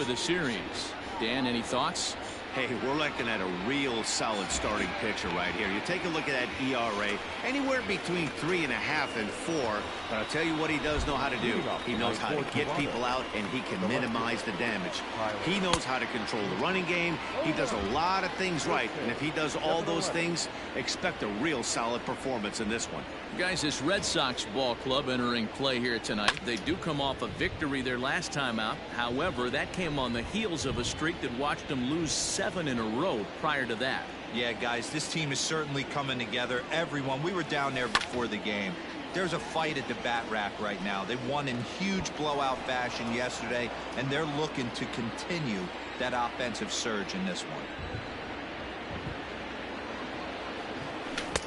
of the series. Dan, any thoughts? Hey, we're looking at a real solid starting pitcher right here. You take a look at that ERA, anywhere between 3.5 and 4. But I'll tell you what he does know how to do. He knows how to get people out, and he can minimize the damage. He knows how to control the running game. He does a lot of things right, and if he does all those things, expect a real solid performance in this one. Guys, this Red Sox ball club entering play here tonight. They do come off a victory their last time out. However, that came on the heels of a streak that watched them lose 7 in a row prior to that. Yeah, guys, this team is certainly coming together. Everyone, we were down there before the game. There's a fight at the bat rack right now. They won in huge blowout fashion yesterday, and they're looking to continue that offensive surge in this one.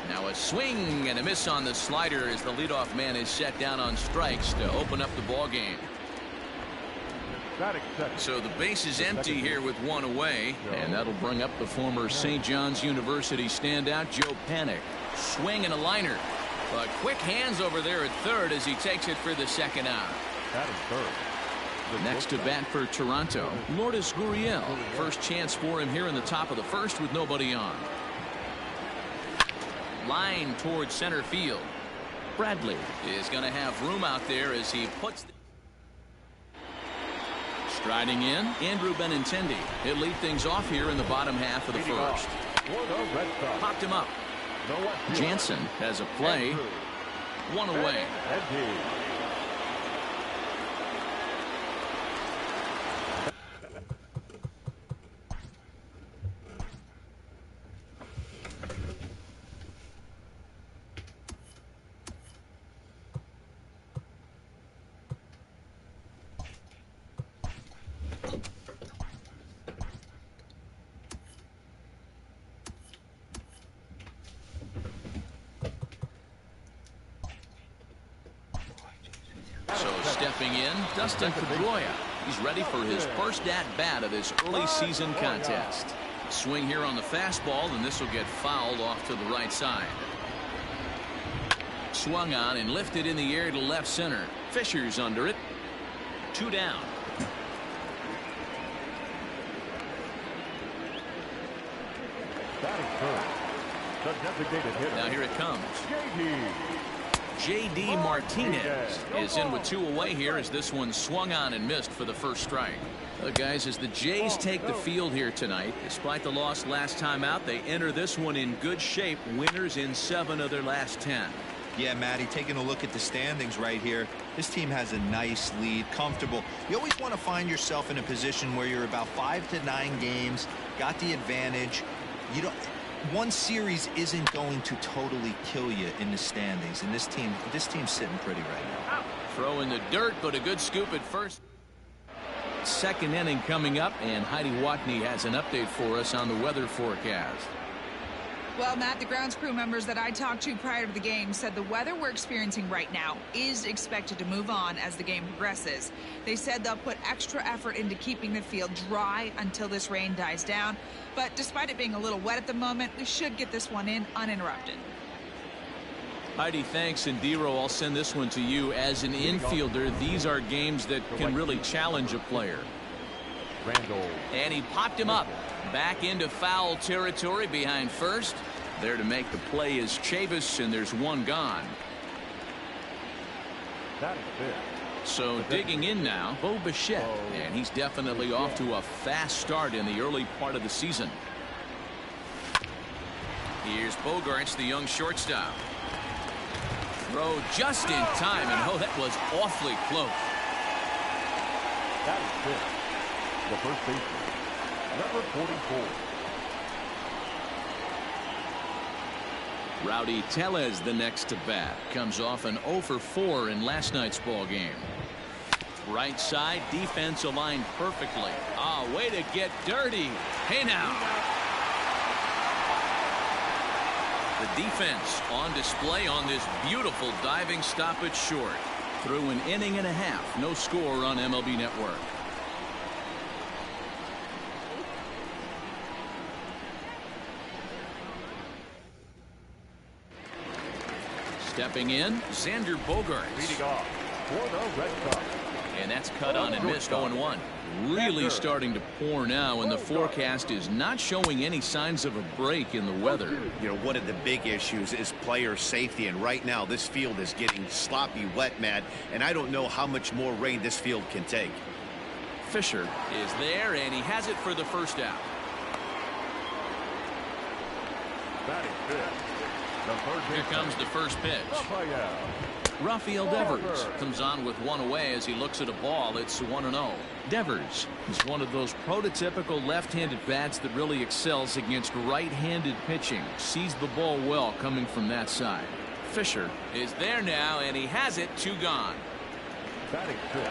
Now a swing and a miss on the slider as the leadoff man is set down on strikes to open up the ball game. So the base is empty here with 1 away, and that'll bring up the former St. John's University standout Joe Panik. Swing and a liner, but quick hands over there at third as he takes it for the second out. Next to bat for Toronto, Lourdes Gurriel. First chance for him here in the top of the first with nobody on. Line towards center field. Bradley is going to have room out there as he puts striding in. Andrew Benintendi. He'll lead things off here in the bottom half of the first. Popped him up. Jansen has a play. 1 away. Stepping in, Dustin Pedroia. He's ready for his first at-bat of this early season contest. Swing here on the fastball, and this will get fouled off to the right side. Swung on and lifted in the air to left center. Fisher's under it. 2 down. Now here it comes. J.D. Martinez is in with 2 away here as this one swung on and missed for the first strike. Guys, as the Jays take the field here tonight, despite the loss last time out, they enter this one in good shape. Winners in 7 of their last 10. Yeah, Matty, taking a look at the standings right here, this team has a nice lead, comfortable. You always want to find yourself in a position where you're about 5 to 9 games, got the advantage. You don't. One series isn't going to totally kill you in the standings, and this team's sitting pretty right now. Throw in the dirt, but a good scoop at first. Second inning coming up, and Heidi Watney has an update for us on the weather forecast. Well, Matt, the grounds crew members that I talked to prior to the game said the weather we're experiencing right now is expected to move on as the game progresses. They said they'll put extra effort into keeping the field dry until this rain dies down. But despite it being a little wet at the moment, we should get this one in uninterrupted. Heidi, thanks. And Dero, I'll send this one to you. As an infielder, these are games that can really challenge a player. And he popped him up. Back into foul territory behind first. There to make the play is Chavis, and there's 1 gone. So digging in now, Bo Bichette, and he's definitely off to a fast start in the early part of the season. Here's Bogaerts, the young shortstop. Throw just in time, and oh, that was awfully close. That is good. The first baseman, number 44. Rowdy Tellez the next to bat. Comes off an 0 for 4 in last night's ball game. Right side, defense aligned perfectly. Way to get dirty. Hey now. The defense on display on this beautiful diving stop at short. Through an inning and a half, no score on MLB Network. Stepping in, Xander Bogaerts. Leading off for the Red Sox, And that's cut on and missed. 0-1. Really starting to pour now, and the forecast is not showing any signs of a break in the weather. You know, one of the big issues is player safety, and right now this field is getting sloppy wet, Matt, and I don't know how much more rain this field can take. Fisher is there, and he has it for the first out. Here comes the first pitch. Rafael Devers comes on with one away as he looks at a ball. It's 1-0. Devers is one of those prototypical left-handed bats that really excels against right-handed pitching. Sees the ball well coming from that side. Fisher is there now, and he has it. 2 gone.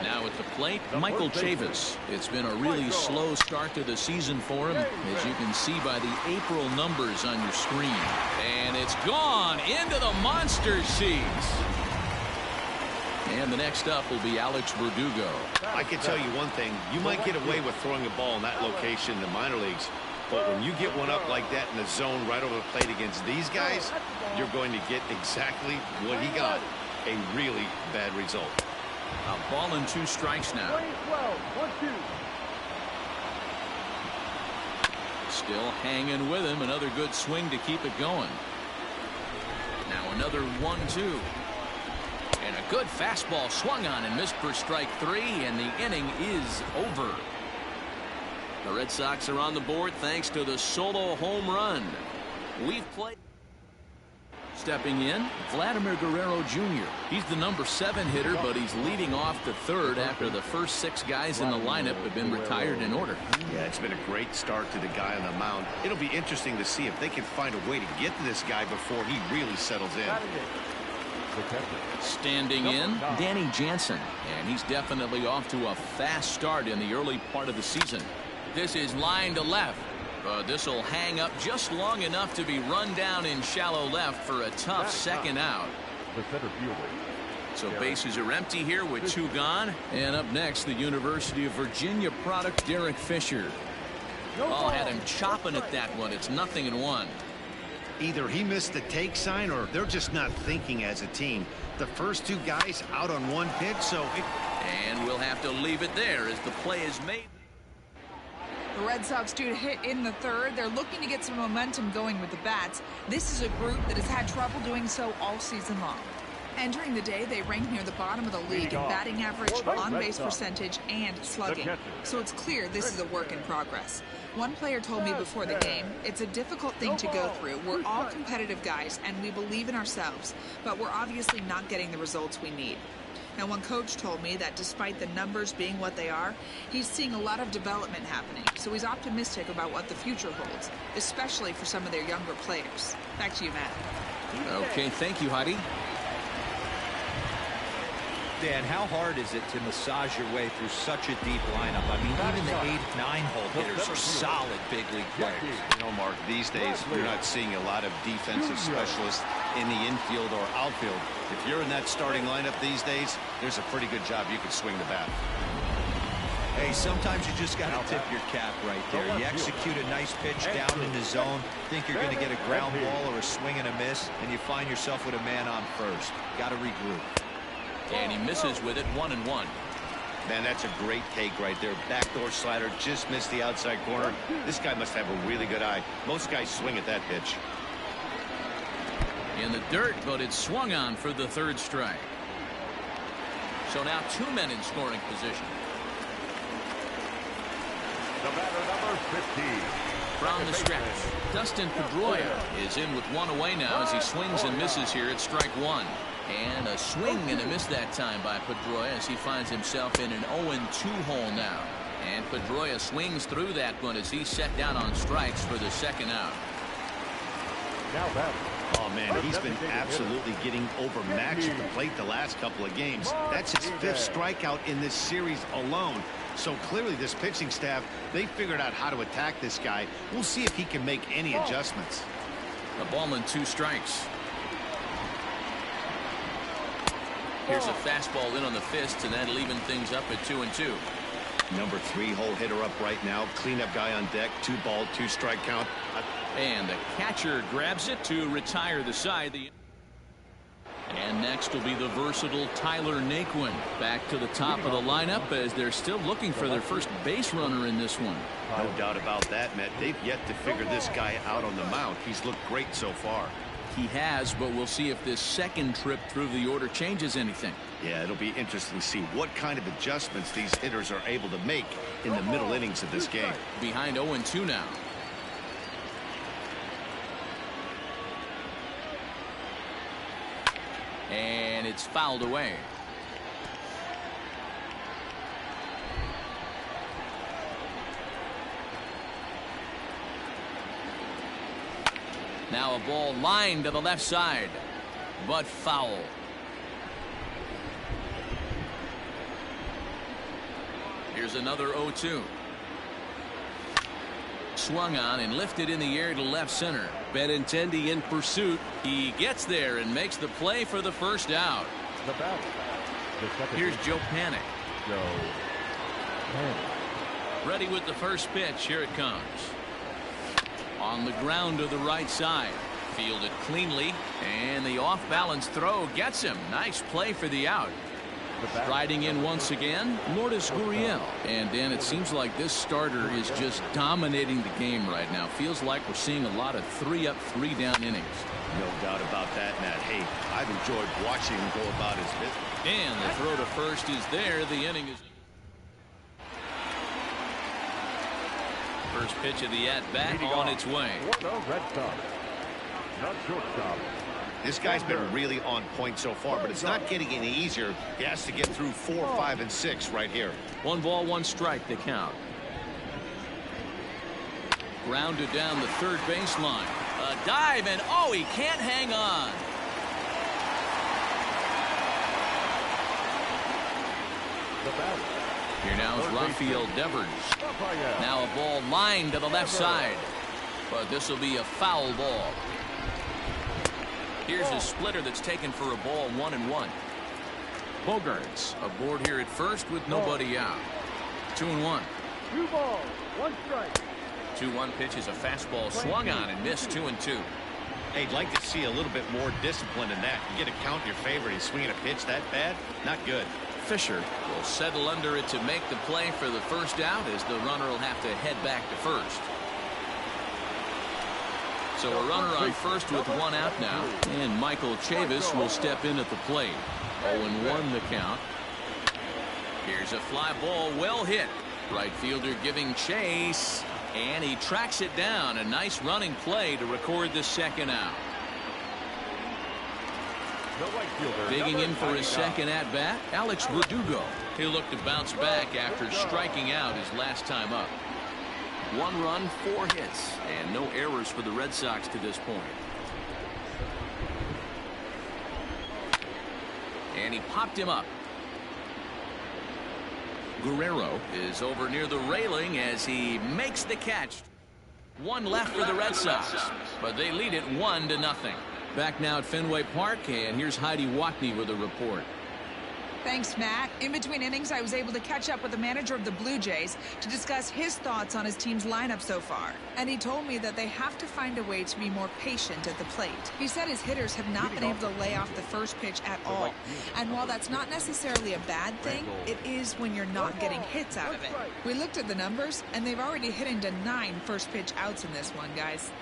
Now at the plate, Michael Chavis. It's been a really slow start to the season for him, as you can see by the April numbers on your screen. And it's gone into the monster seats. And the next up will be Alex Verdugo. I can tell you one thing. You might get away with throwing a ball in that location in the minor leagues, but when you get one up like that in the zone right over the plate against these guys, you're going to get exactly what he got. A really bad result. A ball and 2 strikes now. Still hanging with him. Another good swing to keep it going. Now another 1-2. And a good fastball swung on and missed for strike 3, and the inning is over. The Red Sox are on the board thanks to the solo home run. We've played. Stepping in, Vladimir Guerrero Jr. He's the number 7 hitter, but he's leading off the third after the first 6 guys in the lineup have been retired in order. Yeah, it's been a great start to the guy on the mound. It'll be interesting to see if they can find a way to get to this guy before he really settles in. Standing in, Danny Jansen, and he's definitely off to a fast start in the early part of the season. This is line to left. This will hang up just long enough to be run down in shallow left for a tough second out. So bases are empty here with 2 gone. And up next, the University of Virginia product, Derek Fisher. Ball had him chopping at that one. It's 0-1. Either he missed the take sign or they're just not thinking as a team. The first 2 guys out on 1 pitch, so. And we'll have to leave it there as the play is made. The Red Sox due to hit in the third. They're looking to get some momentum going with the bats. This is a group that has had trouble doing so all season long. Entering the day, they rank near the bottom of the league in batting average, on-base percentage, and slugging. So it's clear this is a work in progress. One player told me before the game, it's a difficult thing to go through. We're all competitive guys, and we believe in ourselves, but we're obviously not getting the results we need. Now, one coach told me that despite the numbers being what they are, he's seeing a lot of development happening, so he's optimistic about what the future holds, especially for some of their younger players. Back to you, Matt. Okay, thank you, Heidi. Dan, how hard is it to massage your way through such a deep lineup? I mean, even the 8-9 hole hitters are solid big league players. You know, Mark, these days you're not seeing a lot of defensive specialists in the infield or outfield. If you're in that starting lineup these days, there's a pretty good job you can swing the bat. Hey, sometimes you just got to tip your cap right there. You execute a nice pitch down in the zone, think you're going to get a ground ball or a swing and a miss, and you find yourself with a man on first. Got to regroup. And he misses with it. 1-1. Man, that's a great take right there. Backdoor slider, just missed the outside corner. This guy must have a really good eye. Most guys swing at that pitch. In the dirt, but it's swung on for the 3rd strike. So now 2 men in scoring position. The batter, number 15. From the stretch, Dustin Pedroia is in with 1 away now as he swings and misses here at strike 1. And a swing and a miss that time by Pedroia as he finds himself in an 0-2 hole now. And Pedroia swings through that one as he's set down on strikes for the 2nd out. Now batter. Oh, man, he's been absolutely getting overmatched at the plate the last couple of games. That's his 5th strikeout in this series alone. So clearly this pitching staff, they figured out how to attack this guy. We'll see if he can make any adjustments. A ball and 2 strikes. Here's a fastball in on the fist, and that'll even things up at 2-2. Number 3 hole hitter up right now. Cleanup guy on deck. 2 ball, 2 strike count. And the catcher grabs it to retire the side. And next will be the versatile Tyler Naquin back to the top of the lineup as they're still looking for their first base runner in this one. No doubt about that, Matt. They've yet to figure this guy out on the mound. He's looked great so far. He has, but we'll see if this second trip through the order changes anything. Yeah, it'll be interesting to see what kind of adjustments these hitters are able to make in the middle innings of this game. Behind 0-2 now. And it's fouled away. Now a ball lined to the left side, but foul. Here's another 0-2. Swung on and lifted in the air to left center. Benintendi in pursuit. He gets there and makes the play for the first out. Here's Joe Panik. Ready with the first pitch. Here it comes. On the ground to the right side. Fielded cleanly. And the off-balance throw gets him. Nice play for the out. Riding in once again, Lourdes Gurriel. And Dan, it seems like this starter is just dominating the game right now. Feels like we're seeing a lot of 3-up, 3-down innings. No doubt about that, Matt. Hey, I've enjoyed watching him go about his business. And the throw to first is there. The inning is. First pitch of the at-bat on its way. This guy's been really on point so far, but it's not getting any easier. He has to get through 4, 5, and 6 right here. 1 ball, 1 strike, the count. Grounded down the third baseline. A dive, and oh, he can't hang on. Here now is Rafael Devers. Now a ball lined to the left side, but this will be a foul ball. Here's a splitter that's taken for a ball, 1-1. Bogaerts aboard here at first with nobody out. 2-1. 2 balls, 1 strike. 2-1 pitch is a fastball swung on and missed. 2-2. Hey, I'd like to see a little bit more discipline in that. You get a count in your favor. He's swinging a pitch that bad. Not good. Fisher will settle under it to make the play for the first out as the runner will have to head back to first. So a runner on first with 1 out now, and Michael Chavis will step in at the plate. 0-1 the count. Here's a fly ball, well hit. Right fielder giving chase, and he tracks it down. A nice running play to record the second out. Digging in for his second at bat, Alex Verdugo. He'll look to bounce back after striking out his last time up. 1 run, 4 hits, and no errors for the Red Sox to this point. And he popped him up. Guerrero is over near the railing as he makes the catch. 1 left for the Red Sox, but they lead it 1-0. Back now at Fenway Park, and here's Heidi Watney with a report. Thanks, Matt. In between innings, I was able to catch up with the manager of the Blue Jays to discuss his thoughts on his team's lineup so far. And he told me that they have to find a way to be more patient at the plate. He said his hitters have not been able to lay off the first pitch at all. And while that's not necessarily a bad thing, it is when you're not getting hits out of it. We looked at the numbers, and they've already hit into 9 first pitch outs in this one, guys.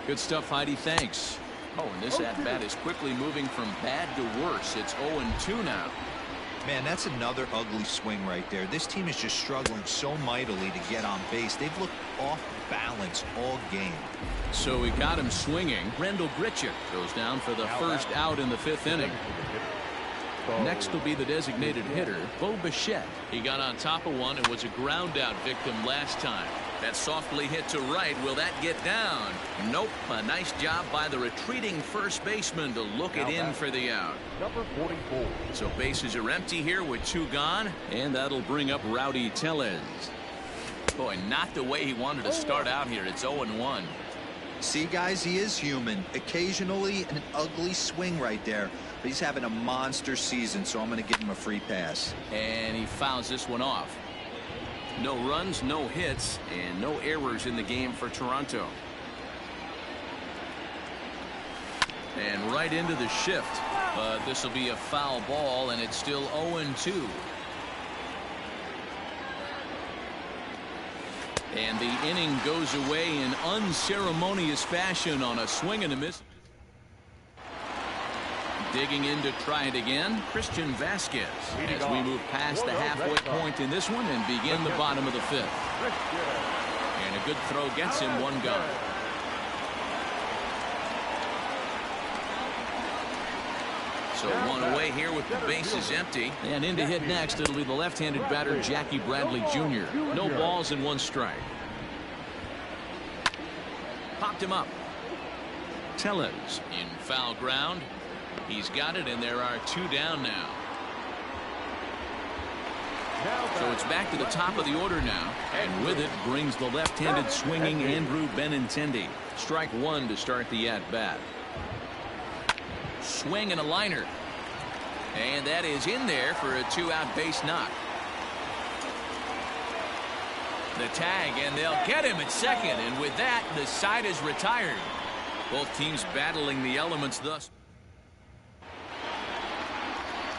Good stuff, Heidi. Thanks. Oh, and this at-bat is quickly moving from bad to worse. It's 0-2 now. Man, that's another ugly swing right there. This team is just struggling so mightily to get on base. They've looked off balance all game. So we got him swinging. Randall Grichuk goes down for the first out in the 5th inning. Next will be the designated hitter, Bo Bichette. He got on top of one and was a ground out victim last time. That softly hit to right. Will that get down? Nope. A nice job by the retreating first baseman to look it in for the out. Number 44. So bases are empty here with 2 gone, and that'll bring up Rowdy Tellez. Boy, not the way he wanted to start out here. It's 0-1. See, guys, he is human. Occasionally an ugly swing right there, but he's having a monster season, so I'm going to give him a free pass. And he fouls this one off. No runs, no hits, and no errors in the game for Toronto. And right into the shift. But this will be a foul ball, and it's still 0-2. And the inning goes away in unceremonious fashion on a swing and a miss. Digging in to try it again, Christian Vasquez, as we move past the halfway point in this one and begin the bottom of the 5th. And a good throw gets him one gone. So one away here with the bases empty. And in to hit next, it'll be the left-handed batter, Jackie Bradley Jr. No balls and 1 strike. Popped him up. Tellez in foul ground. He's got it, and there are 2 down now. So it's back to the top of the order now. And with it brings the left-handed swinging Andrew Benintendi. Strike 1 to start the at-bat. Swing and a liner. And that is in there for a 2-out base knock. The tag, and they'll get him at second. And with that, the side is retired. Both teams battling the elements thus.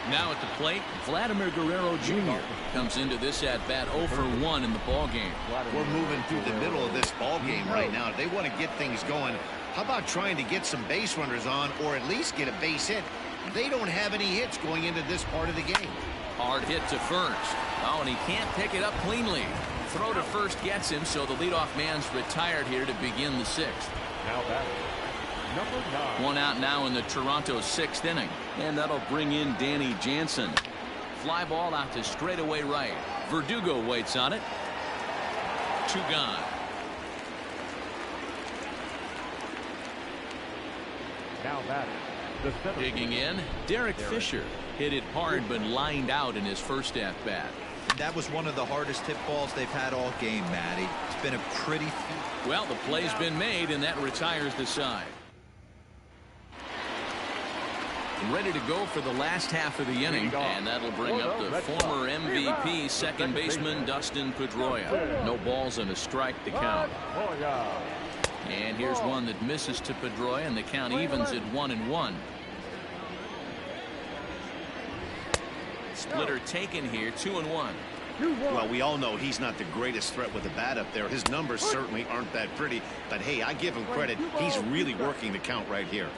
Now at the plate, Vladimir Guerrero Jr. comes into this at-bat 0 for 1 in the ball game. We're moving through the middle of this ball game right now. They want to get things going. How about trying to get some base runners on, or at least get a base hit? They don't have any hits going into this part of the game. Hard hit to first. Oh, and he can't pick it up cleanly. Throw to first gets him, so the leadoff man's retired here to begin the 6th. Now batting, number 9. 1 out now in the Toronto 6th inning. And that'll bring in Danny Jansen. Fly ball out to straightaway right. Verdugo waits on it. 2 gone. Now batting, the center. Digging in, Derek Fisher. Hit it hard but lined out in his first at-bat. That was one of the hardest hit balls they've had all game, Matty. It's been a pretty... Well, the play's been made, and that retires the side. Ready to go for the last half of the inning, and that'll bring up the former MVP second baseman Dustin Pedroia. No balls and a strike to count. And here's one that misses to Pedroia, and the count evens at 1-1. Splitter taken here, 2-1. Well, we all know he's not the greatest threat with the bat up there. His numbers certainly aren't that pretty, but hey, I give him credit. He's really working the count right here.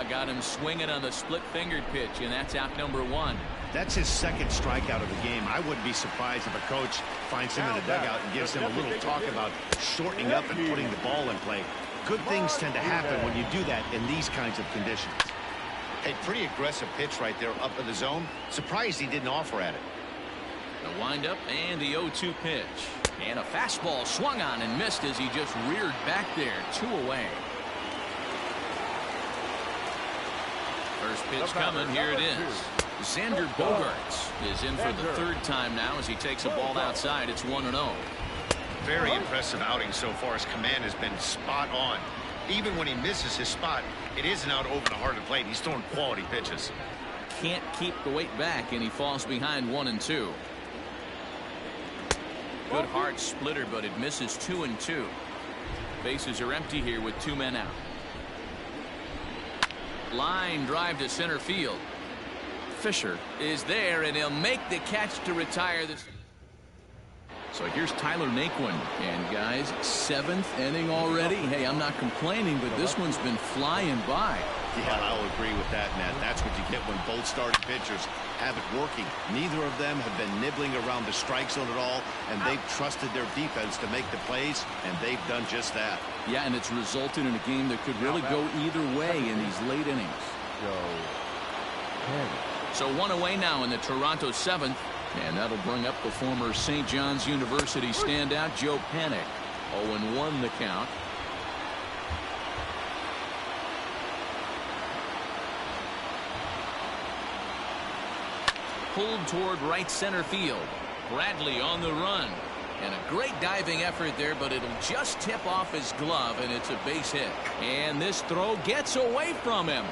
Got him swinging on the split-fingered pitch, and that's out number 1. That's his 2nd strikeout of the game. I wouldn't be surprised if a coach finds him in the dugout and gives him a little talk about shortening up and putting the ball in play. Good things tend to happen when you do that in these kinds of conditions. A pretty aggressive pitch right there up in the zone. Surprised he didn't offer at it. The windup and the 0-2 pitch. And a fastball swung on and missed as he just reared back there. 2 away. First pitch coming. Here it is. Xander Bogaerts is in for the 3rd time now as he takes a ball outside. It's 1-0. Very impressive outing so far. His command has been spot on. Even when he misses his spot, it isn't out over the heart of the plate. He's throwing quality pitches. Can't keep the weight back, and he falls behind 1-2. Good hard splitter, but it misses 2-2. Bases are empty here with 2 men out. Line drive to center field. Fisher is there, and he'll make the catch to retire this. So here's Tyler Naquin, and guys, 7th inning already. Hey, I'm not complaining, but this one's been flying by. Yeah, I'll agree with that, Matt. That's what you get when both starting pitchers have it working. Neither of them have been nibbling around the strike zone at all, and they've trusted their defense to make the plays, and they've done just that. Yeah, and it's resulted in a game that could really go either way in these late innings. So 1 away now in the Toronto 7th. And that'll bring up the former St. John's University standout Joe Panik. 0-1 the count. Pulled toward right center field. Bradley on the run. And a great diving effort there, but it'll just tip off his glove, and it's a base hit. And this throw gets away from him.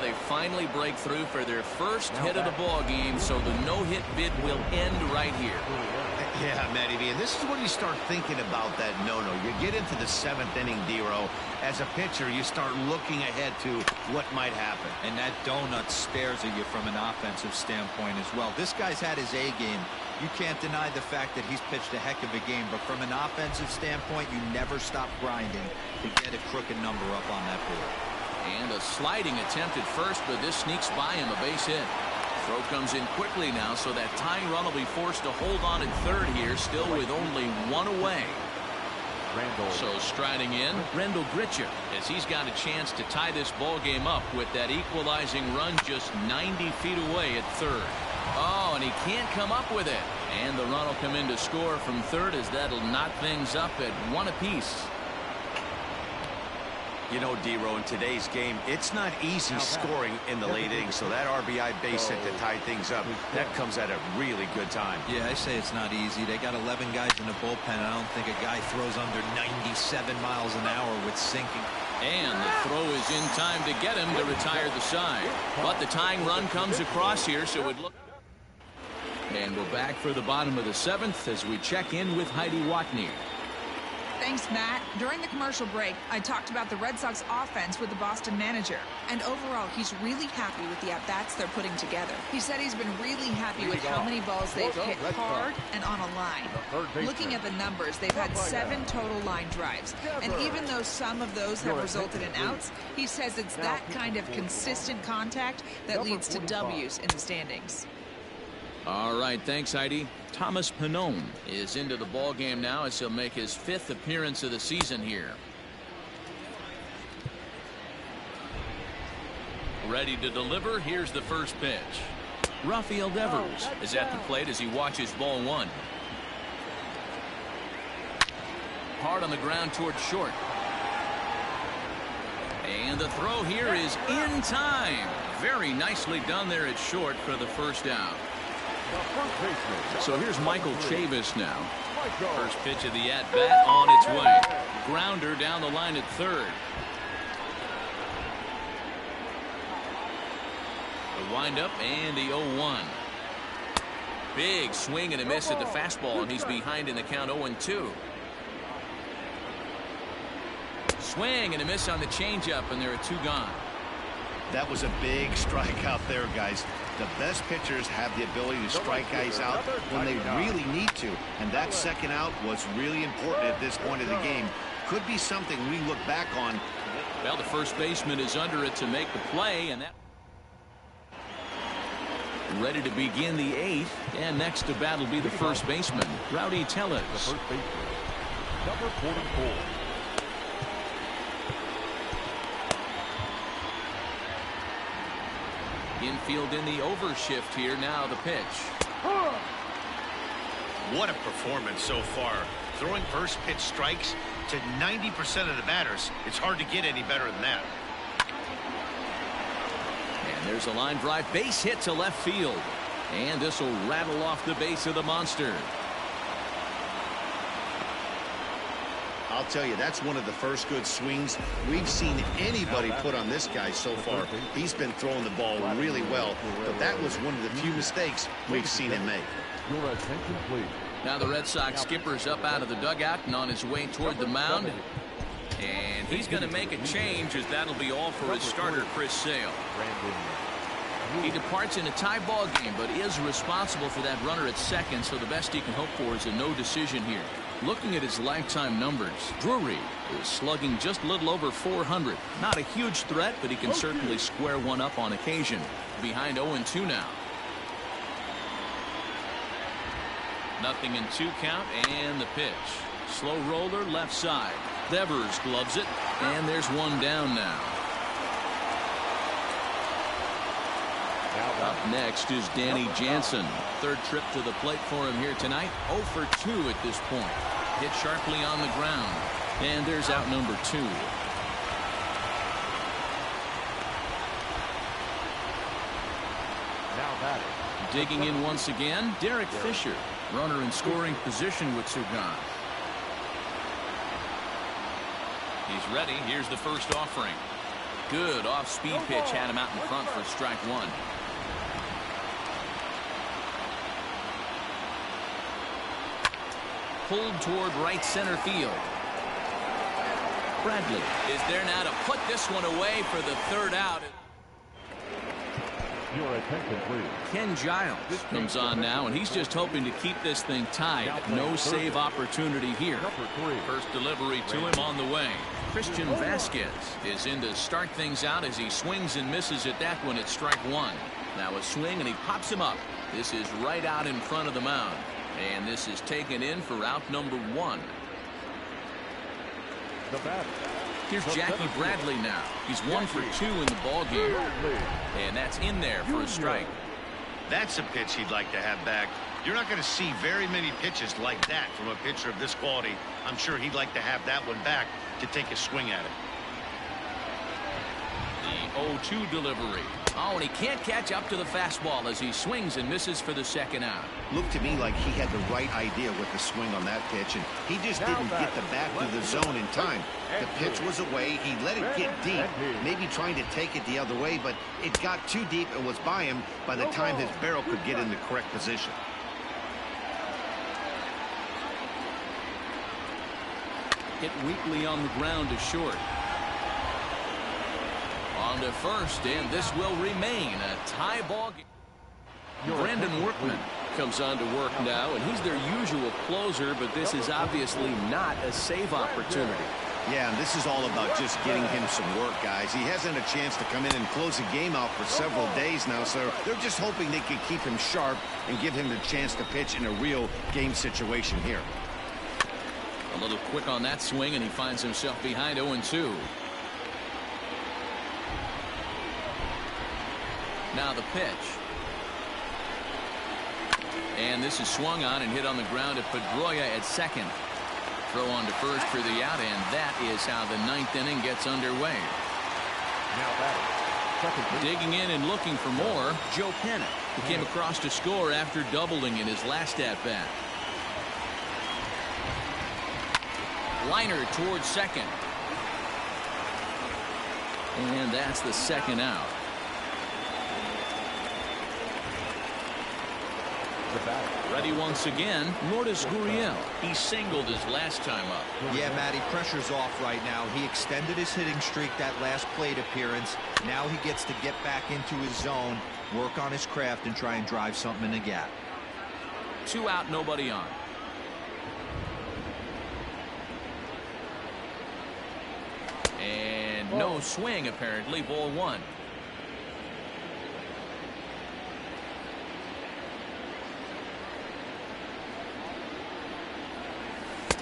They finally break through for their first hit of the ball game, so the no-hit bid will end right here. Yeah, Matty V, and this is when you start thinking about that no-no. You get into the 7th inning, D-Row. As a pitcher, you start looking ahead to what might happen. And that donut spares you from an offensive standpoint as well. This guy's had his A game. You can't deny the fact that he's pitched a heck of a game, but from an offensive standpoint, you never stop grinding to get a crooked number up on that board. And a sliding attempt at first, but this sneaks by him, a base hit. Throw comes in quickly now, so that tying run will be forced to hold on at third here, still with only one away. So striding in, Rendell Grichuk, as he's got a chance to tie this ball game up with that equalizing run just 90 feet away at third. Oh, and he can't come up with it. And the run will come in to score from third, as that'll knot things up at 1 apiece. You know, D-Row, in today's game, it's not easy scoring in the late innings, so that RBI base hit to tie things up, that comes at a really good time. Yeah, I say it's not easy. They got 11 guys in the bullpen, and I don't think a guy throws under 97 miles an hour with sinking. And the throw is in time to get him to retire the side. But the tying run comes across here, so it looks... And we're back for the bottom of the 7th as we check in with Heidi Watney. Thanks, Matt. During the commercial break, I talked about the Red Sox offense with the Boston manager. And overall, he's really happy with the at-bats they're putting together. He said he's been really happy with how many balls they've hit hard and on a line. Looking at the numbers, they've had 7 total line drives. And even though some of those have resulted in outs, he says it's that kind of consistent contact that leads to W's in the standings. All right, thanks, Heidi. Thomas Pannone is into the ball game now as he'll make his 5th appearance of the season here. Ready to deliver. Here's the first pitch. Rafael Devers is at the plate as he watches ball 1. Hard on the ground towards short. And the throw here is in time. Very nicely done there at short for the first out. So here's Michael Chavis now. First pitch of the at-bat on its way. Grounder down the line at third. The windup and the 0-1. Big swing and a miss at the fastball, and he's behind in the count 0-2. Swing and a miss on the changeup, and there are 2 gone. That was a big strikeout there, guys. The best pitchers have the ability to strike guys out when they really need to, and that second out was really important at this point of the game. Could be something we look back on. Well, the first baseman is under it to make the play, and that ready to begin the 8th, and next to bat will be the first baseman, Rowdy Tellez. The first baseman, number 44. Infield in the overshift here. Now the pitch. What a performance so far. Throwing first pitch strikes to 90% of the batters. It's hard to get any better than that. And there's a line drive base hit to left field. And this will rattle off the base of the monster. I'll tell you, that's one of the first good swings we've seen anybody put on this guy so far. He's been throwing the ball really well, but that was one of the few mistakes we've seen him make. Your attention, please. Now the Red Sox skipper's up out of the dugout and on his way toward the mound. And he's going to make a change, as that'll be all for his starter, Chris Sale. He departs in a tie ball game, but is responsible for that runner at second, so the best he can hope for is a no decision here. Looking at his lifetime numbers, Drury is slugging just a little over 400. Not a huge threat, but he can certainly square one up on occasion. Behind 0-2 now. Nothing in 2 count, and the pitch. Slow roller left side. Devers gloves it, and there's 1 down now. Up next is Danny Jansen. 3rd trip to the plate for him here tonight. 0 for 2 at this point. Hit sharply on the ground. And there's out number 2. Now batting. Digging in once again, Derek Fisher. Runner in scoring position with 2 gone. He's ready. Here's the first offering. Good off-speed pitch had him out in front for strike one. Pulled toward right center field. Bradley is there now to put this one away for the third out. Your attention, please. Ken Giles comes on now, and he's just hoping to keep this thing tied. No save opportunity here. First delivery to him on the way. Christian Vasquez is in to start things out as he swings and misses at that one at strike one. Now a swing, and he pops him up. This is right out in front of the mound. And this is taken in for out number one. The bat. Here's Jackie Bradley now. He's 1 for 2 in the ball game. And that's in there for a strike. That's a pitch he'd like to have back. You're not going to see very many pitches like that from a pitcher of this quality. I'm sure he'd like to have that one back to take a swing at it. The 0-2 delivery. Oh, and he can't catch up to the fastball as he swings and misses for the second out. Looked to me like he had the right idea with the swing on that pitch, and he just didn't get the bat to the zone in time. The pitch was away. He let it get deep, maybe trying to take it the other way, but it got too deep and was by him by the time his barrel could get in the correct position. Hit weakly on the ground to short. On to first, and this will remain a tie ball game. Brandon Workman comes on to work now, and he's their usual closer, but this is obviously not a save opportunity. Yeah, and this is all about just getting him some work, guys. He hasn't a chance to come in and close the game out for several days now, so they're just hoping they can keep him sharp and give him the chance to pitch in a real game situation here. A little quick on that swing, and he finds himself behind 0-2. Now the pitch. And this is swung on and hit on the ground at Pedroia at second. Throw on to first for the out, and that is how the ninth inning gets underway. Now batting. Digging in and looking for more, Joe Panik, who came across to score after doubling in his last at-bat. Liner towards second. And that's the second out. Ready once again, Lourdes Gurriel. He singled his last time up. Yeah, Matty, pressure's off right now. He extended his hitting streak that last plate appearance. Now he gets to get back into his zone, work on his craft, and try and drive something in the gap. 2 out, nobody on. And no swing, apparently. Ball 1.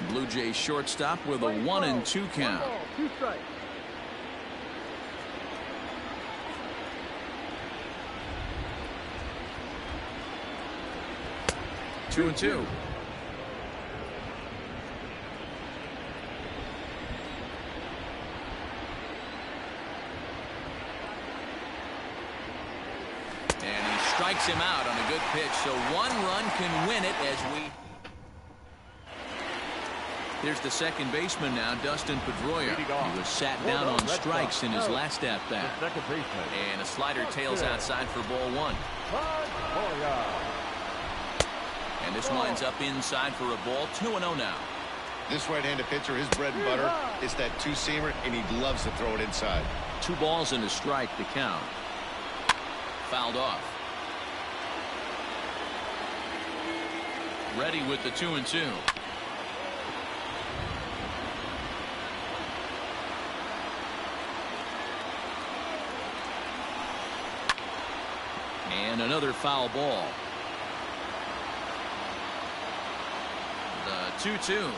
Blue Jays shortstop with a 1-2 count. 2 strikes. Two and two. And he strikes him out on a good pitch, so 1 run can win it as we... Here's the second baseman now, Dustin Pedroia. He was sat down on strikes in his last at-bat. And a slider tails outside for ball 1. And this winds up inside for a ball. 2-0 now. This right-handed pitcher, his bread and butter is that two-seamer, and he loves to throw it inside. 2 balls and a strike to count. Fouled off. Ready with the 2-2. And another foul ball. The 2-2.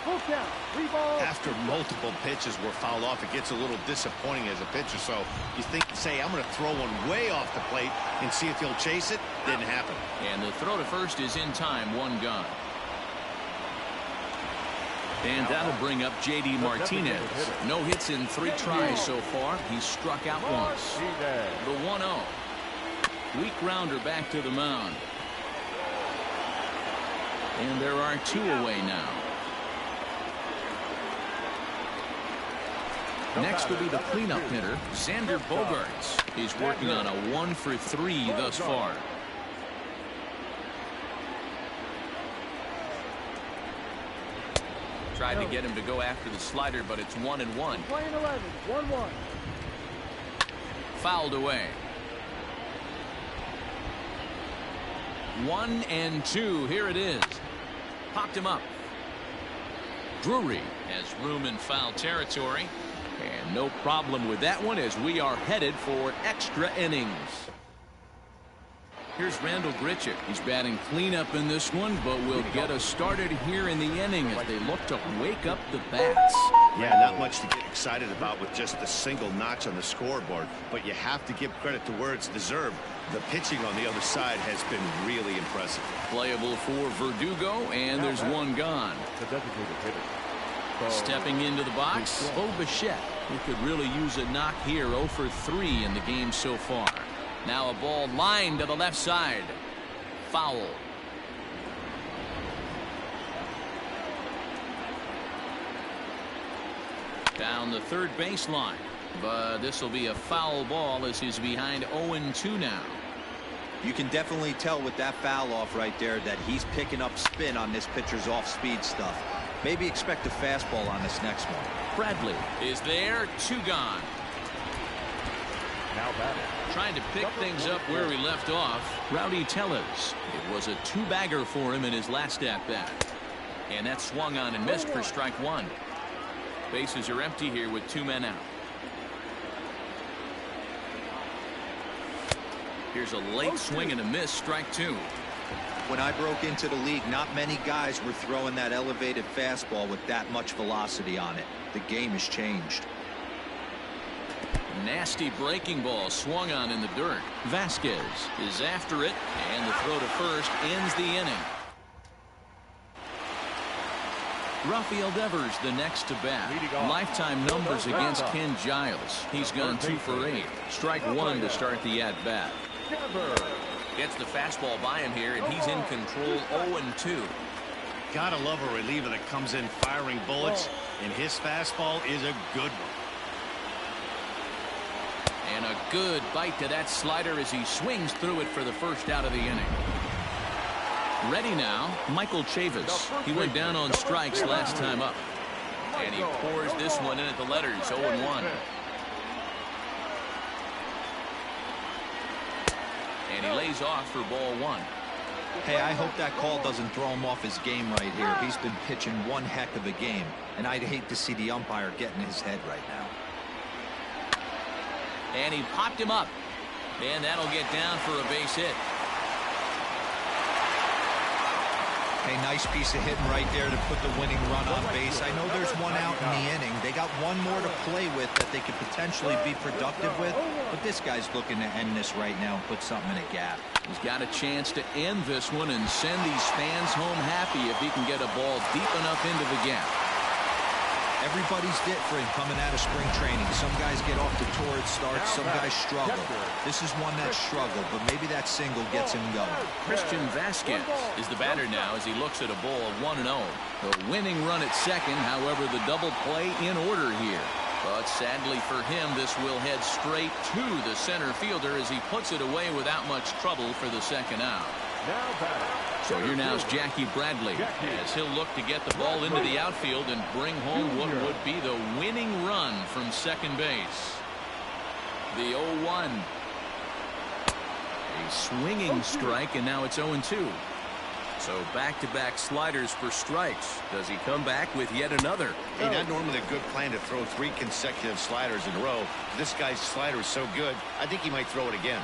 Full count. 3 balls. After multiple pitches were fouled off, it gets a little disappointing as a pitcher. So you think, say, I'm going to throw one way off the plate and see if he'll chase it. Didn't happen. And the throw to first is in time. 1 gone. And that'll bring up J.D. Martinez. No hits in 3 tries so far. He's struck out once. The 1-0. Weak grounder back to the mound. And there are 2 away now. Next will be the cleanup hitter, Xander Bogaerts. He's working on a 1 for 3 thus far. Tried to get him to go after the slider, but it's 1-1. Playing 11, 1-1. Fouled away. 1-2. Here it is. Popped him up. Drury has room in foul territory. And no problem with that one as we are headed for extra innings. Here's Randal Grichuk. He's batting cleanup in this one, but will get us started here in the inning as they look to wake up the bats. Yeah, not much to get excited about with just a single notch on the scoreboard, but you have to give credit to where it's deserved. The pitching on the other side has been really impressive. Playable for Verdugo, and there's one gone. The designated hitter. Stepping into the box, Bo Bichette, who could really use a knock here. 0 for 3 in the game so far. Now a ball lined to the left side. Foul. Down the third baseline. But this will be a foul ball as he's behind 0-2 now. You can definitely tell with that foul off right there that he's picking up spin on this pitcher's off-speed stuff. Maybe expect a fastball on this next one. Bradley is there. 2 gone. Now batting. Trying to pick things up where we left off. Rowdy Tellez. It was a 2-bagger for him in his last at-bat. And that swung on and missed for strike 1. Bases are empty here with 2 men out. Here's a late swing and a miss. Strike 2. When I broke into the league, not many guys were throwing that elevated fastball with that much velocity on it. The game has changed. Nasty breaking ball swung on in the dirt. Vasquez is after it, and the throw to first ends the inning. Rafael Devers the next to bat. Lifetime numbers against Ken Giles. He's gone 2 for 8. Strike 1 to start the at-bat. Gets the fastball by him here, and he's in control. 0-2. Gotta love a reliever that comes in firing bullets, and his fastball is a good one. And a good bite to that slider as he swings through it for the first out of the inning. Ready now, Michael Chavis. He went down on strikes last time up. And he pours this one in at the letters. 0-1. And he lays off for ball 1. Hey, I hope that call doesn't throw him off his game right here. He's been pitching one heck of a game, and I'd hate to see the umpire get in his head right now. And he popped him up. And that'll get down for a base hit. Hey, nice piece of hitting right there to put the winning run on base. I know there's one out in the inning. They got one more to play with that they could potentially be productive with. But this guy's looking to end this right now and put something in a gap. He's got a chance to end this one and send these fans home happy if he can get a ball deep enough into the gap. Everybody's different coming out of spring training. Some guys get off to torrid starts. Some guys struggle. This is one that struggled, but maybe that single gets him going. Christian Vasquez is the batter now as he looks at a ball of 1-0. The winning run at second, however, the double play in order here. But sadly for him, this will head straight to the center fielder as he puts it away without much trouble for the second out. So here now is Jackie Bradley as he'll look to get the ball into the outfield and bring home what would be the winning run from second base. The 0-1. A swinging strike, and now it's 0-2. So back-to-back sliders for strikes. Does he come back with yet another? Hey, not normally a good plan to throw 3 consecutive sliders in a row. This guy's slider is so good, I think he might throw it again.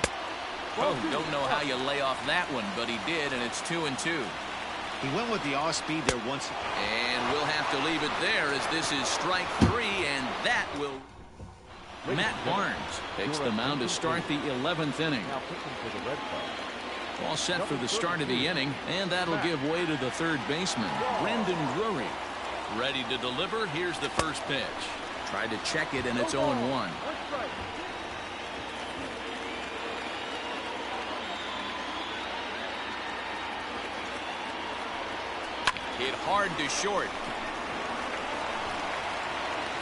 Oh, don't know how you lay off that one, but he did, and it's 2-2. He went with the off speed there once. And we'll have to leave it there as this is strike 3, and that will... Matt Barnes takes the mound to start the 11th inning. All set for the start of the inning, and that'll give way to the third baseman, Brandon Drury. Ready to deliver. Here's the first pitch. Tried to check it, and it's 0-1. Hit hard to short.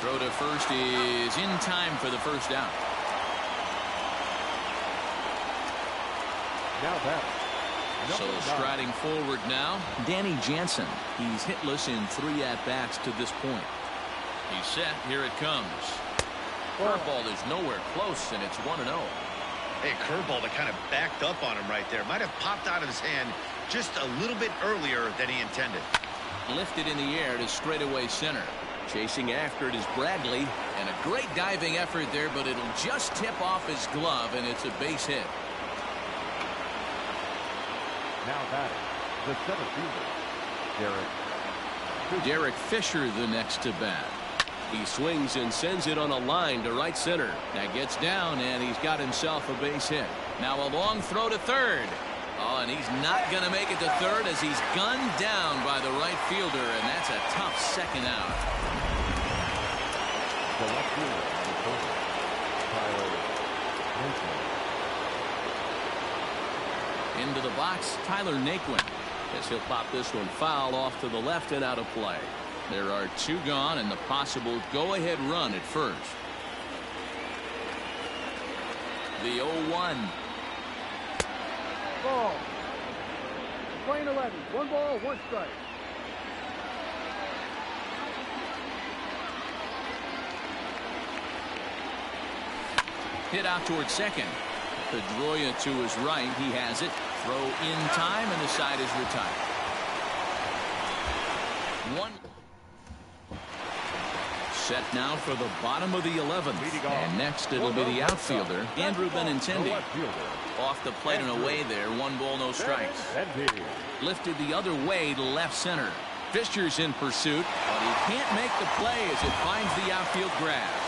Throw to first is in time for the first down. Now that. So striding forward now, Danny Jansen. He's hitless in 3 at-bats to this point. He's set. Here it comes. Curveball is nowhere close, and it's 1-0. Hey, curveball that kind of backed up on him right there. Might have popped out of his hand just a little bit earlier than he intended. Lifted in the air to straightaway center. Chasing after it is Bradley, and a great diving effort there, but it'll just tip off his glove, and it's a base hit. Now batting, the center fielder, Derek Fisher the next to bat. He swings and sends it on a line to right center. That gets down, and he's got himself a base hit. Now a long throw to third. Oh, and he's not going to make it to third as he's gunned down by the right fielder, and that's a tough second out. The left fielder, Tyler Naquin. Into the box, Tyler Naquin. As he'll pop this one foul off to the left and out of play. There are 2 gone and the possible go-ahead run at first. The 0-1. Ball. Playing 11. 1 ball, 1 strike. Hit out towards second. Pedroia to his right. He has it. Throw in time, and the side is retired. 1. Set now for the bottom of the 11th. And next it'll be the outfielder, Andrew Benintendi. Off the plate and away there. 1 ball, no strikes. Lifted the other way to left center. Fisher's in pursuit, but he can't make the play as it finds the outfield grass.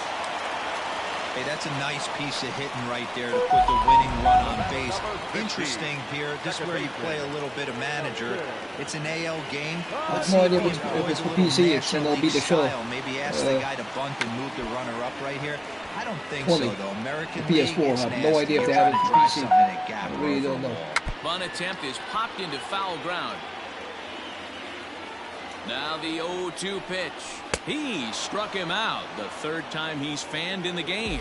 Hey, that's a nice piece of hitting right there to put the winning run on base. Interesting here. This is where you play a little bit of manager. It's an AL game. Let's see if he's poised a little National League style. Maybe ask the guy to bunt and move the runner up right here. I don't think so, though. American League, PS4, I have no idea if they have it for PC. I really don't know. Bunt attempt is popped into foul ground. Now the 0-2 pitch. He struck him out the 3rd time he's fanned in the game.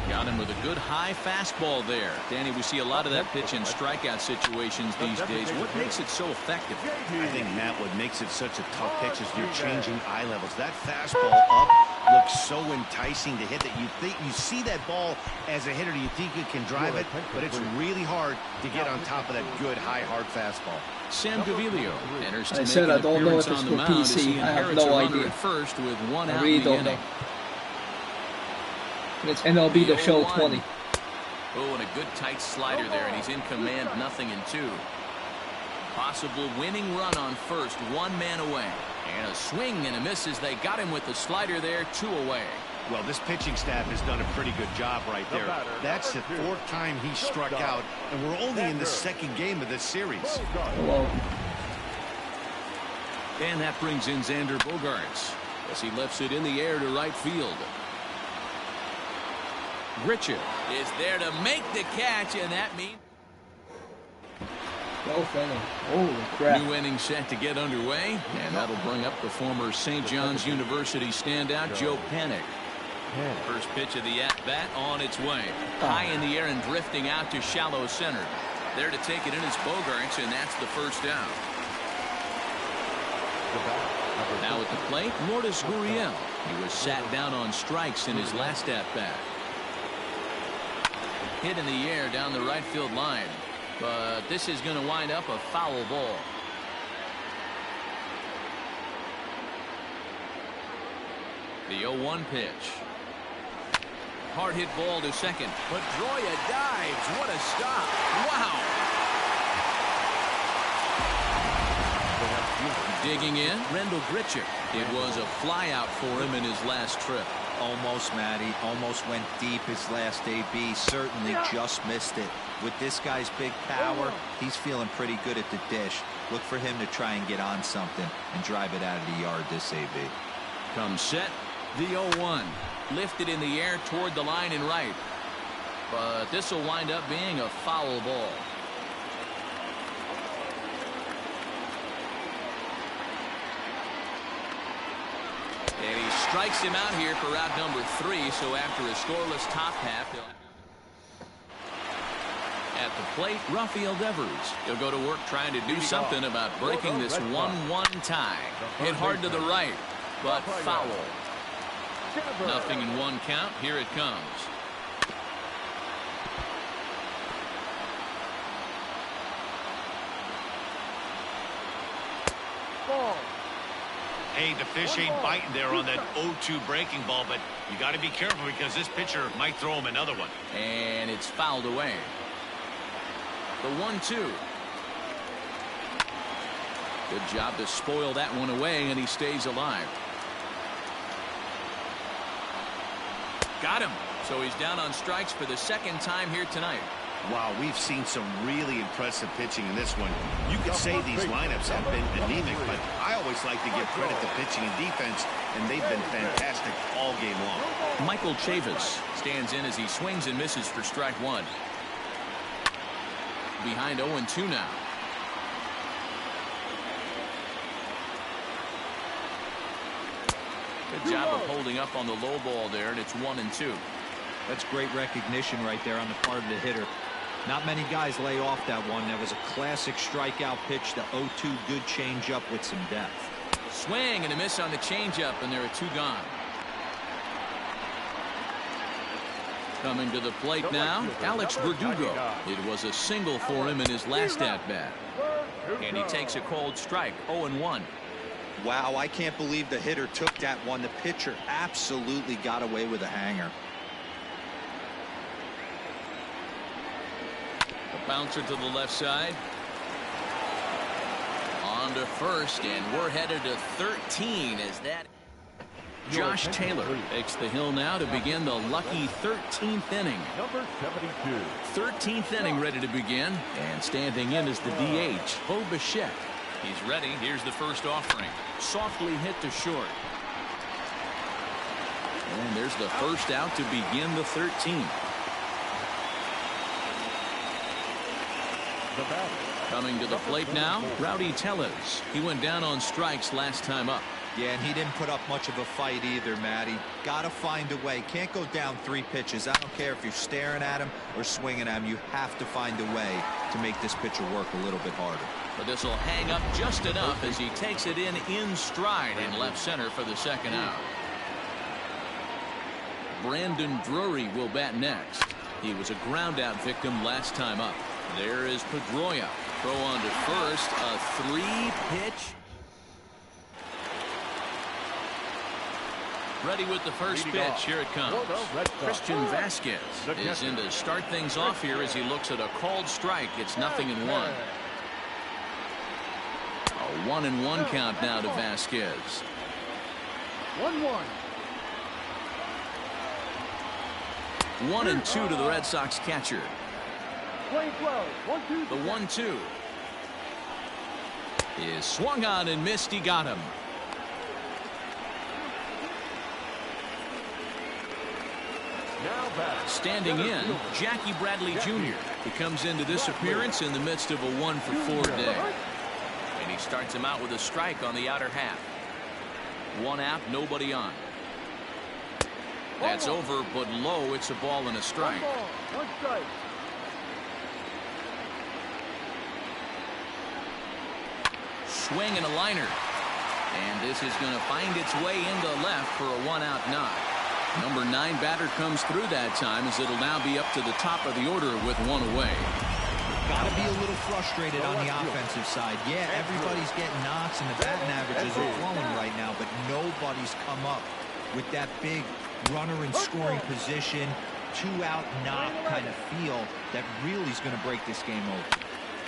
Got him with a good high fastball there. Danny, we see a lot of that pitch in strikeout situations these days. What makes it so effective? I think, Matt, what makes it such a tough pitch is you're changing eye levels. That fastball up looks so enticing to hit that you think you see that ball as a hitter, you think you can drive it, but it's really hard to get on top of that good high hard fastball. Sam Gaviglio enters to I make said an I don't know appearance if it's on for the mound as PC. he I have inherits no a runner idea. at first with 1 I out really in the don't inning. know. It's MLB The Show 20. Oh, and a good tight slider there, and he's in command, 0-2. Possible winning run on first, 1 man away. And a swing and a miss as they got him with the slider there, 2 away. Well, this pitching staff has done a pretty good job right there. That's the 4th time he struck out, and we're only in the 2nd game of this series. Hello. And that brings in Xander Bogaerts as he lifts it in the air to right field. Grichuk is there to make the catch, and that means Go Fenner. Holy crap. new inning set to get underway, and that'll bring up the former St. John's University standout Joe Panik. First pitch of the at-bat on its way. High in the air and drifting out to shallow center. There to take it in is Bogaerts, and that's the first down. Now at the plate, Lourdes Gurriel. He was sat down on strikes in his last at-bat. Hit in the air down the right field line, but this is going to wind up a foul ball. The 0-1 pitch. Hard hit ball to second. Pedroia dives. What a stop. Wow. Digging in, Randall Grichuk. It was a fly out for him in his last trip. Almost, Matty. Almost went deep his last AB. Certainly just missed it. With this guy's big power, he's feeling pretty good at the dish. Look for him to try and get on something and drive it out of the yard this AB. Comes set. The 0-1. Lifted in the air toward the line and right. But this will wind up being a foul ball. And he Strikes him out here for out number 3, so after a scoreless top half, at the plate, Rafael Devers. He'll go to work trying to do something about breaking this 1-1 tie. Hit hard to the right, but foul. Nothing in 1 count. Here it comes. Hey, the fish ain't biting there on that 0-2 breaking ball, but you got to be careful because this pitcher might throw him another one. And it's fouled away. The 1-2. Good job to spoil that one away, and he stays alive. Got him. So he's down on strikes for the 2nd time here tonight. Wow, we've seen some really impressive pitching in this one. You could say these lineups have been anemic, but I always like to give credit to pitching and defense, and they've been fantastic all game long. Michael Chavis stands in as he swings and misses for strike 1. Behind 0-2 now. Good job of holding up on the low ball there, and it's 1-2. That's great recognition right there on the part of the hitter. Not many guys lay off that one. That was a classic strikeout pitch. The 0-2 good changeup with some depth. Swing and a miss on the changeup, and there are 2 gone. Coming to the plate now, Alex Verdugo. It was a single for him in his last at-bat. And he takes a cold strike, 0-1. Wow, I can't believe the hitter took that one. The pitcher absolutely got away with a hanger. A bouncer to the left side. On to first, and we're headed to 13 as that. Josh Taylor takes the hill now to begin the lucky 13th inning. Number 72. 13th inning ready to begin, and standing in is the DH, Bo Bichette. He's ready. Here's the first offering. Softly hit to short. And there's the first out to begin the 13th. Coming to the plate now, Rowdy Tellez. He went down on strikes last time up. Yeah, and he didn't put up much of a fight either, Matty. Got to find a way. Can't go down 3 pitches. I don't care if you're staring at him or swinging at him. You have to find a way to make this pitcher work a little bit harder. But this will hang up just enough as he takes it in stride in left center for the 2nd out. Brandon Drury will bat next. He was a ground out victim last time up. There is Pedroia. Throw on to first. A 3-pitch. Ready with the first pitch. Here it comes. Christian Vasquez is in to start things off here as he looks at a called strike. It's 0-1. A 1-1 count now to Vasquez. 1-1. 1-2 to the Red Sox catcher. The 1-2 is swung on and missed. He got him. Standing in, Jackie Bradley Jr. He comes into this appearance in the midst of a 1-for-4 day. And he starts him out with a strike on the outer half. 1 out, nobody on. That's over, but low. It's a ball and a strike. 1 strike. Swing and a liner. And this is going to find its way into left for a 1-out knock. Number 9 batter comes through that time as it'll now be up to the top of the order with 1 away. Got to be a little frustrated on the offensive side. Yeah, everybody's getting knocks and the batting averages are flowing right now, but nobody's come up with that big runner in scoring position, 2-out knock kind of feel that really is going to break this game over.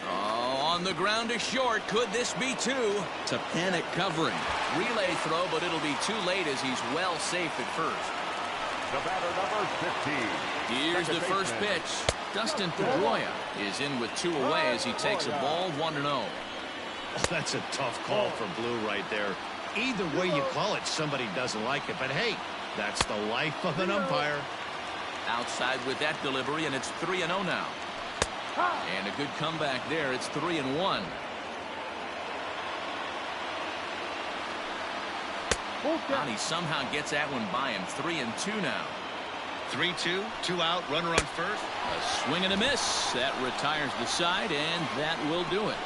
Oh, on the ground to short. Could this be 2? To panic covering. Relay throw, but it'll be too late as he's well safe at first. The batter, number 15. Here's the first pitch. Dustin Pedroia is in with 2 away as he takes a ball 1-0. Oh, that's a tough call for Blue right there. Either way you call it, somebody doesn't like it. But hey, that's the life of an umpire. Outside with that delivery, and it's 3-0 now. And a good comeback there. It's 3-1. And he somehow gets that one by him. 3-2 now. 3-2, 2 out, runner on first. A swing and a miss. That retires the side, and that will do it.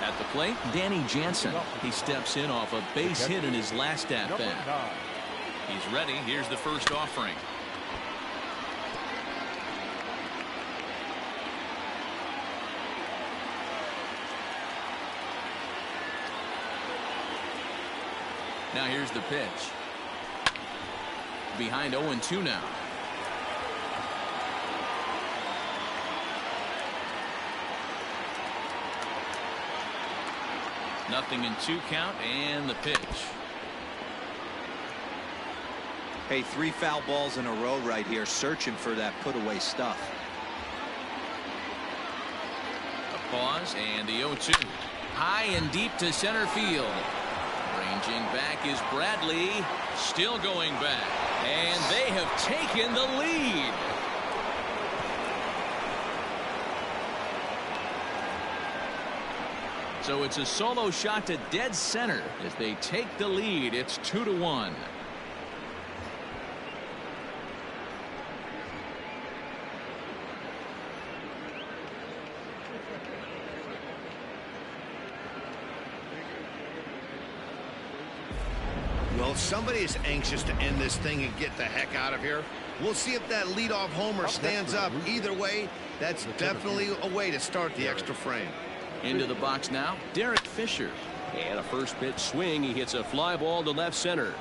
At the plate, Danny Jansen. He steps in off a base hit in his last at-bat. He's ready. Here's the first offering. Now here's the pitch. Behind 0-2 now. Nothing in 2 count, and the pitch. Hey, 3 foul balls in a row right here, searching for that put-away stuff. A pause, and the 0-2. High and deep to center field. Ranging back is Bradley. Still going back. And they have taken the lead. So it's a solo shot to dead center as they take the lead. It's 2-1. Well, somebody is anxious to end this thing and get the heck out of here. We'll see if that leadoff homer stands up. Either way, that's definitely a way to start the extra frame. Into the box now, Derek Fisher. And a first pitch swing. He hits a fly ball to left center.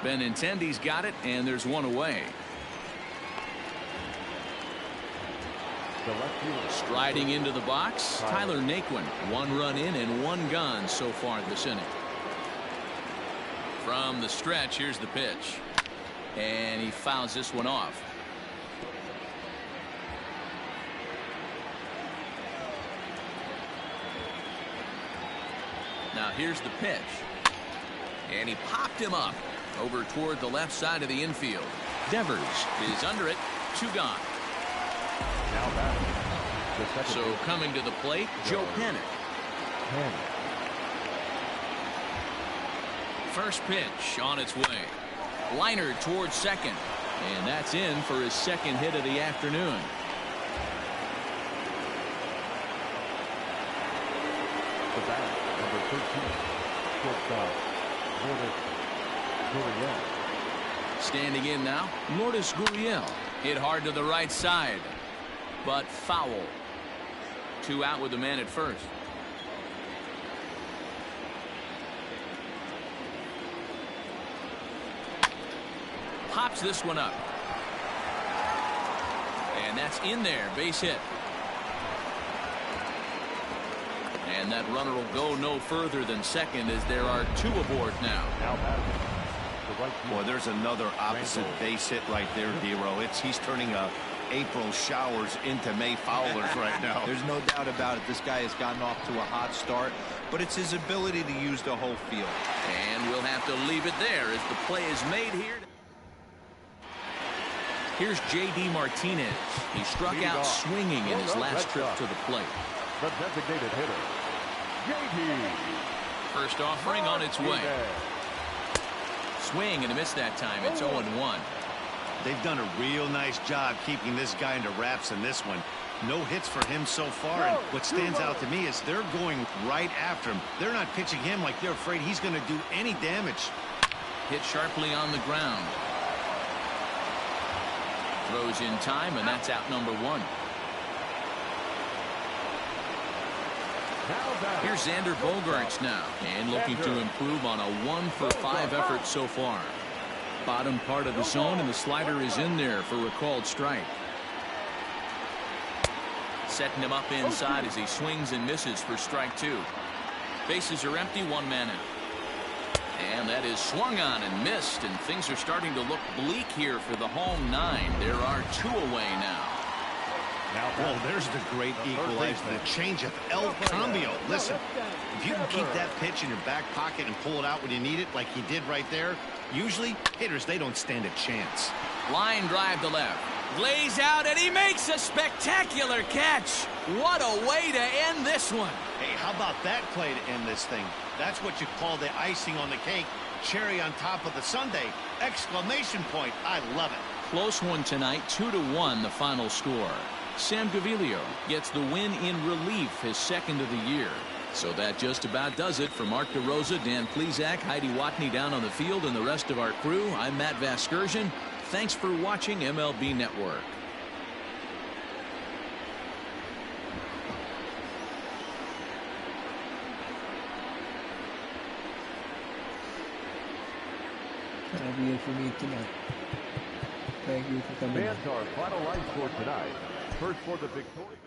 Benintendi's got it, and there's one away. Striding into the box, Tyler Naquin. 1 run in and 1 gone so far this inning. From the stretch, here's the pitch. And he fouls this one off. Now here's the pitch. And he popped him up over toward the left side of the infield. Devers is under it. 2 gone. So coming to the plate, Joe Panik. First pitch on its way. Liner towards second. And that's in for his second hit of the afternoon. The bat, number 13, shortstop, Lourdes Gurriel. Standing in now, Lourdes Gurriel. Hit hard to the right side, but foul. 2 out with the man at first. Pops this one up. And that's in there. Base hit. And that runner will go no further than second as there are 2 aboard now. Boy, there's another opposite base hit right there, Dero. He's turning April showers into May foulers right now. There's no doubt about it. This guy has gotten off to a hot start, but it's his ability to use the whole field. And we'll have to leave it there as the play is made here. Here's J.D. Martinez. He struck out swinging in his last trip to the plate. The designated hitter, J.D. First offering on its way. Swing and a miss that time. It's 0-1. They've done a real nice job keeping this guy into wraps in this one. No hits for him so far, and what stands out to me is they're going right after him. They're not pitching him like they're afraid he's going to do any damage. Hit sharply on the ground. Throws in time, and that's out number 1. Here's Xander Bogaerts now, and looking to improve on a 1-for-5 effort so far. Bottom part of the zone, and the slider is in there for a called strike. Setting him up inside as he swings and misses for strike 2. Bases are empty, 1 man in. And that is swung on and missed, and things are starting to look bleak here for the home 9. There are 2 away now. Well, there's the great equalizer, the changeup, El Cambio. Listen, if you can keep that pitch in your back pocket and pull it out when you need it like he did right there, usually hitters, they don't stand a chance. Line drive to left. Lays out, and he makes a spectacular catch. What a way to end this one. Hey, how about that play to end this thing? That's what you call the icing on the cake. Cherry on top of the sundae. Exclamation point. I love it. Close one tonight, 2-1 the final score. Sam Gaviglio gets the win in relief, his second of the year. So that just about does it. For Mark DeRosa, Dan Plesac, Heidi Watney down on the field, and the rest of our crew, I'm Matt Vasgersian. Thanks for watching MLB Network. That'll be it for me tonight. Thank you for coming. Fans, our final line score tonight. First for the Victoria.